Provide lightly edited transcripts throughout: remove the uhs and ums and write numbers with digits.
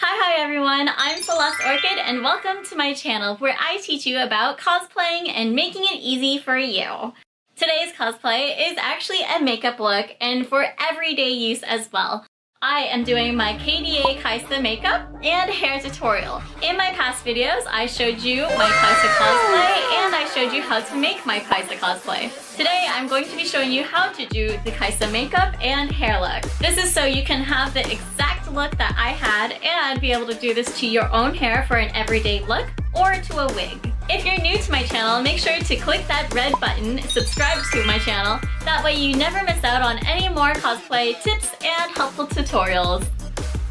Hi everyone, I'm Celeste Orchid and welcome to my channel where I teach you about cosplaying and making it easy for you. Today's cosplay is actually a makeup look and for everyday use as well. I am doing my KDA Kaisa makeup and hair tutorial. In my past videos, I showed you my Kaisa cosplay and I showed you how to make my Kaisa cosplay. Today, I'm going to be showing you how to do the Kaisa makeup and hair look. This is so you can have the exact look that I had and be able to do this to your own hair for an everyday look or to a wig. If you're new to my channel, make sure to click that red button, subscribe to my channel. That way you never miss out on any more cosplay tips and helpful tutorials.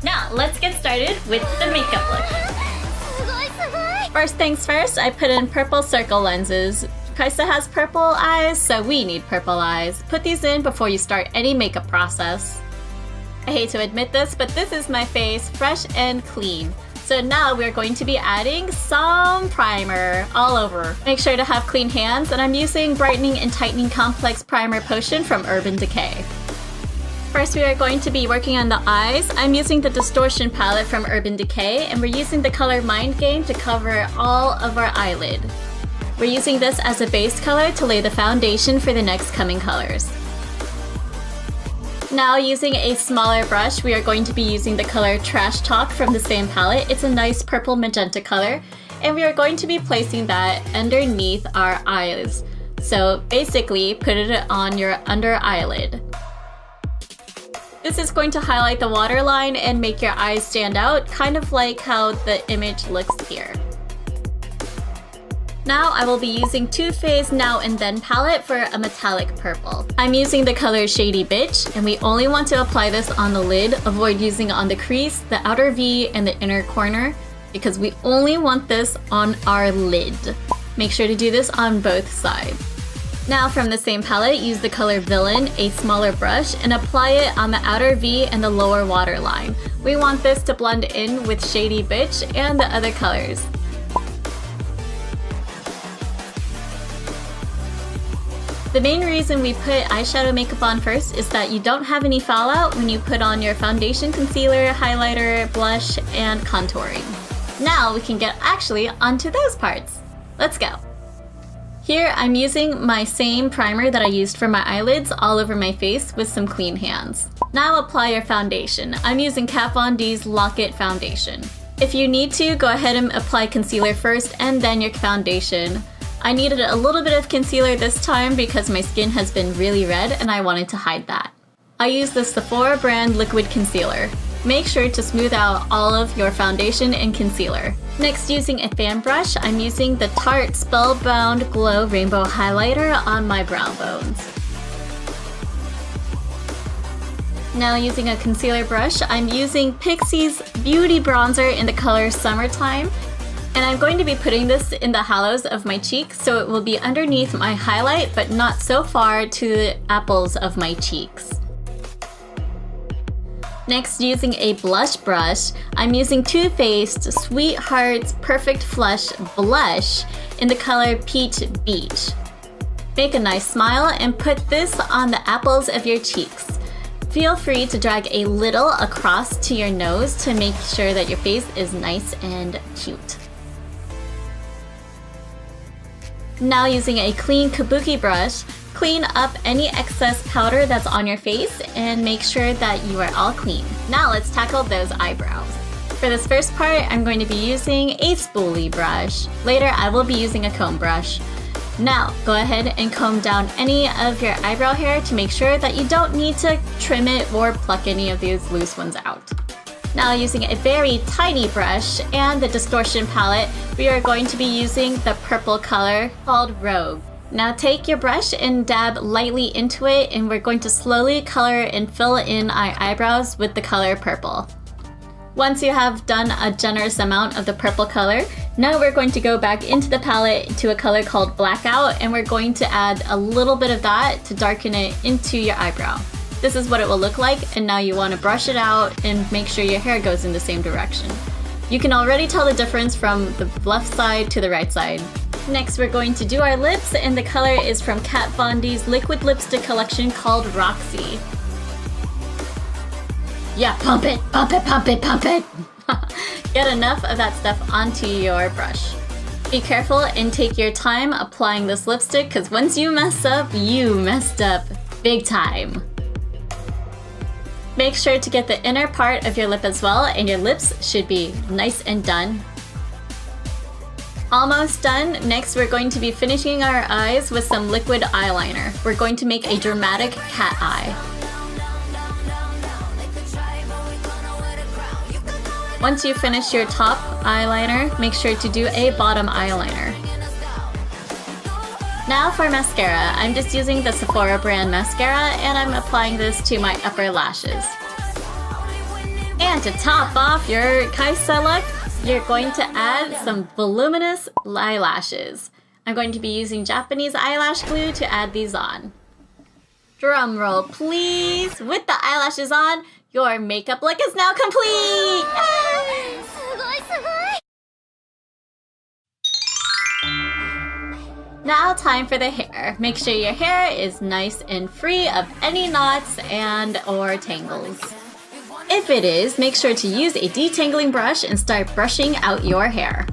Now, let's get started with the makeup look. First things first, I put in purple circle lenses. Kaisa has purple eyes, so we need purple eyes. Put these in before you start any makeup process. I hate to admit this, but this is my face, fresh and clean. So now we're going to be adding some primer all over. Make sure to have clean hands, and I'm using Brightening and Tightening Complex Primer Potion from Decay. First, we are going to be working on the eyes. I'm using the Distortion palette from Decay, and we're using the color Mind Game to cover all of our eyelid. We're using this as a base color to lay the foundation for the next coming colors. Now, using a smaller brush, we are going to be using the color Trash Talk from the same palette. It's a nice purple magenta color, and we are going to be placing that underneath our eyes. So basically, put it on your under eyelid. This is going to highlight the waterline and make your eyes stand out, kind of like how the image looks here. Now I will be using Too Faced Now and Then palette for a metallic purple. I'm using the color Shady Bitch, and we only want to apply this on the lid. Avoid using it on the crease, the outer V, and the inner corner, because we only want this on our lid. Make sure to do this on both sides. Now from the same palette, use the color Villain, a smaller brush, and apply it on the outer V and the lower waterline. We want this to blend in with Shady Bitch and the other colors. The main reason we put eyeshadow makeup on first is that you don't have any fallout when you put on your foundation, concealer, highlighter, blush, and contouring. Now we can get actually onto those parts. Let's go. Here I'm using my same primer that I used for my eyelids all over my face with some clean hands. Now apply your foundation. I'm using Kat Von D's Lock It Foundation. If you need to, go ahead and apply concealer first and then your foundation. I needed a little bit of concealer this time because my skin has been really red and I wanted to hide that. I use the Sephora brand liquid concealer. Make sure to smooth out all of your foundation and concealer. Next, using a fan brush, I'm using the Tarte Spellbound Glow Rainbow Highlighter on my brow bones. Now using a concealer brush, I'm using Pixl's Beauty Bronzer in the color Summertime. And I'm going to be putting this in the hollows of my cheeks, so it will be underneath my highlight, but not so far to the apples of my cheeks. Next, using a blush brush, I'm using Too Faced Sweetheart's Perfect Flush Blush in the color Peach Beach. Make a nice smile and put this on the apples of your cheeks. Feel free to drag a little across to your nose to make sure that your face is nice and cute. Now using a clean kabuki brush, clean up any excess powder that's on your face and make sure that you are all clean. Now let's tackle those eyebrows. For this first part, I'm going to be using a spoolie brush. Later, I will be using a comb brush. Now, go ahead and comb down any of your eyebrow hair to make sure that you don't need to trim it or pluck any of these loose ones out. Now using a very tiny brush and the Distortion palette, we are going to be using the purple color called Rogue. Now take your brush and dab lightly into it, and we're going to slowly color and fill in our eyebrows with the color purple. Once you have done a generous amount of the purple color, now we're going to go back into the palette to a color called Blackout, and we're going to add a little bit of that to darken it into your eyebrow. This is what it will look like, and now you want to brush it out and make sure your hair goes in the same direction. You can already tell the difference from the left side to the right side. Next, we're going to do our lips, and the color is from Kat Von D's liquid lipstick collection called Roxy. Yeah, pump it, pump it, pump it, pump it! Get enough of that stuff onto your brush. Be careful and take your time applying this lipstick, because once you mess up, you messed up big time. Make sure to get the inner part of your lip as well, and your lips should be nice and done. Almost done. Next, we're going to be finishing our eyes with some liquid eyeliner. We're going to make a dramatic cat eye. Once you finish your top eyeliner, make sure to do a bottom eyeliner. Now for mascara. I'm just using the Sephora brand mascara, and I'm applying this to my upper lashes. And to top off your kaisa look, you're going to add some voluminous eyelashes. I'm going to be using Japanese eyelash glue to add these on. Drum roll, please. With the eyelashes on, your makeup look is now complete! Yay! Now time for the hair. Make sure your hair is nice and free of any knots and/or tangles. If it is, make sure to use a detangling brush and start brushing out your hair.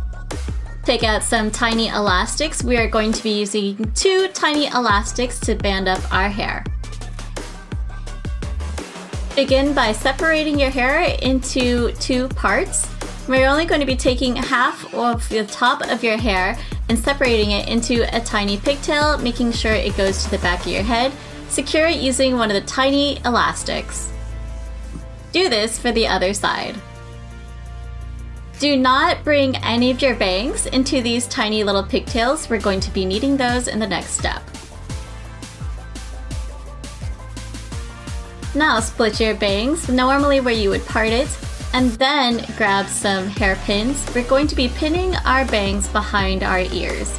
Take out some tiny elastics. We are going to be using 2 tiny elastics to band up our hair. Begin by separating your hair into 2 parts. We're only going to be taking half of the top of your hair and separating it into a tiny pigtail, making sure it goes to the back of your head. Secure it using one of the tiny elastics. Do this for the other side. Do not bring any of your bangs into these tiny little pigtails. We're going to be needing those in the next step. Now split your bangs, normally where you would part it, and then grab some hairpins. We're going to be pinning our bangs behind our ears.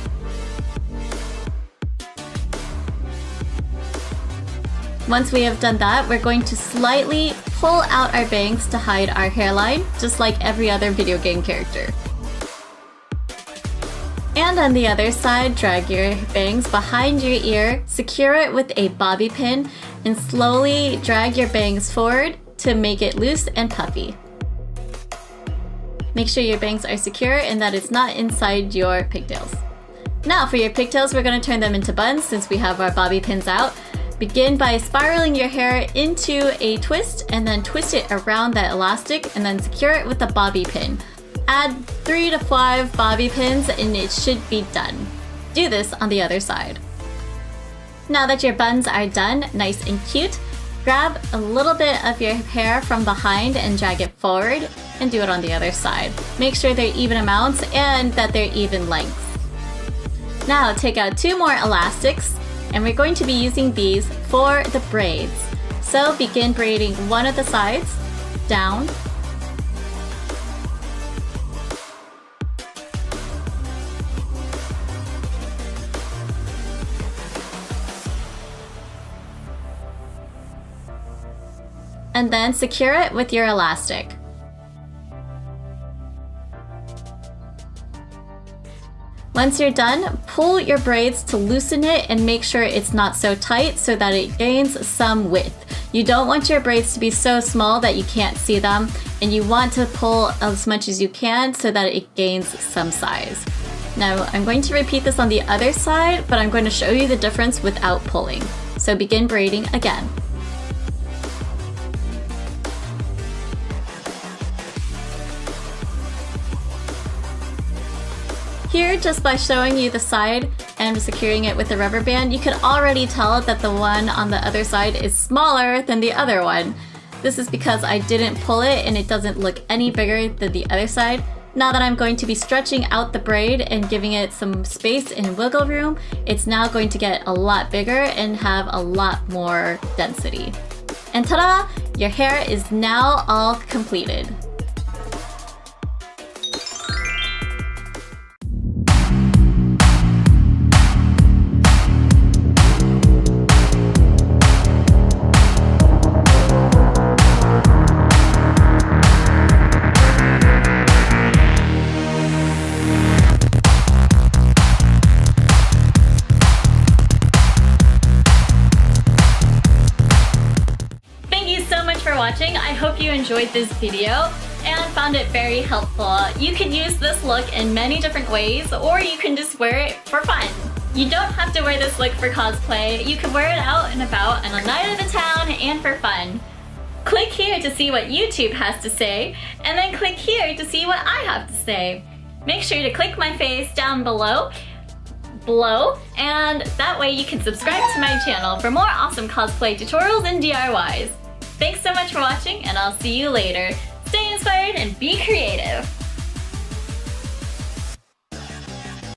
Once we have done that, we're going to slightly pull out our bangs to hide our hairline, just like every other video game character. And on the other side, drag your bangs behind your ear, secure it with a bobby pin, and slowly drag your bangs forward to make it loose and puffy. Make sure your bangs are secure and that it's not inside your pigtails. Now for your pigtails, we're going to turn them into buns since we have our bobby pins out. Begin by spiraling your hair into a twist and then twist it around that elastic and then secure it with a bobby pin. Add 3 to 5 bobby pins and it should be done. Do this on the other side. Now that your buns are done, nice and cute, grab a little bit of your hair from behind and drag it forward and do it on the other side. Make sure they're even amounts and that they're even lengths. Now take out 2 more elastics and we're going to be using these for the braids. So begin braiding one of the sides down. And then secure it with your elastic. Once you're done, pull your braids to loosen it and make sure it's not so tight so that it gains some width. You don't want your braids to be so small that you can't see them, and you want to pull as much as you can so that it gains some size. Now, I'm going to repeat this on the other side, but I'm going to show you the difference without pulling. So begin braiding again. Here, just by showing you the side and securing it with a rubber band, you can already tell that the one on the other side is smaller than the other one. This is because I didn't pull it and it doesn't look any bigger than the other side. Now that I'm going to be stretching out the braid and giving it some space and wiggle room, it's now going to get a lot bigger and have a lot more density. And ta-da! Your hair is now all completed. I hope you enjoyed this video. and found it very helpful. You could use this look in many different ways, or you can just wear it for fun. You don't have to wear this look for cosplay. You can wear it out and about on a night of the town and for fun. Click here to see what YouTube has to say, and then click here to see what I have to say. Make sure to click my face down below, and that way you can subscribe to my channel for more awesome cosplay tutorials and DIYs. Thanks so much for watching, and I'll see you later. Stay inspired and be creative!